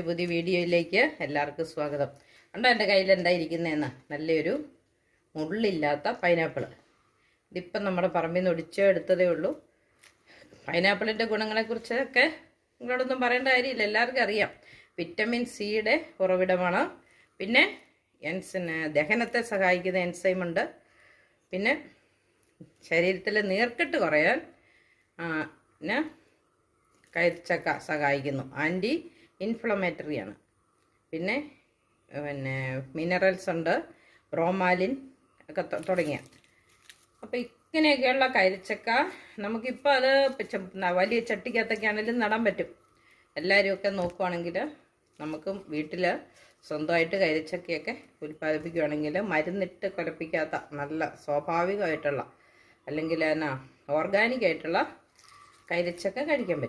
പുതിയ വീഡിയോയിലേക്ക് എല്ലാവർക്കും സ്വാഗതം. കണ്ടോ എൻ്റെ കയ്യിൽ എന്തായിരിക്കുന്നതെന്ന്? നല്ലൊരു മുള്ളില്ലാത്ത പൈനാപ്പിൾ. ഇതിപ്പം നമ്മുടെ പറമ്പിൽ നിന്ന് ഒടിച്ചെടുത്തതേ ഉള്ളൂ. പൈനാപ്പിളിൻ്റെ ഗുണങ്ങളെക്കുറിച്ചൊക്കെ നിങ്ങളോടൊന്നും പറയേണ്ട കാര്യമില്ല, എല്ലാവർക്കും അറിയാം. വിറ്റമിൻ സിയുടെ ഉറവിടമാണ്. പിന്നെ ദഹനത്തെ സഹായിക്കുന്ന എൻസൈമുണ്ട്. പിന്നെ ശരീരത്തിലെ നീർക്കെട്ട് കുറയാൻ പിന്നെ കൈച്ചക്ക സഹായിക്കുന്നു. ആൻറ്റി ഇൻഫ്ലമേറ്ററിയാണ്. പിന്നെ മിനറൽസ് ഉണ്ട്, ബ്രോമാലിൻ ഒക്കെ തുടങ്ങിയ. അപ്പോൾ ഇങ്ങനെയൊക്കെയുള്ള കരിച്ചക്ക നമുക്കിപ്പോൾ അത് വലിയ ചട്ടിക്കകത്തൊക്കെ ആണെങ്കിലും നടാൻ പറ്റും. എല്ലാവരുമൊക്കെ നോക്കുവാണെങ്കിൽ നമുക്കും വീട്ടിൽ സ്വന്തമായിട്ട് കരിച്ചക്കയൊക്കെ ഉൽപ്പാദിപ്പിക്കുകയാണെങ്കിൽ മരുന്നിട്ട് കുലപ്പിക്കാത്ത നല്ല സ്വാഭാവികമായിട്ടുള്ള അല്ലെങ്കിൽ ഓർഗാനിക് ആയിട്ടുള്ള കരിച്ചക്ക കഴിക്കാൻ പറ്റും.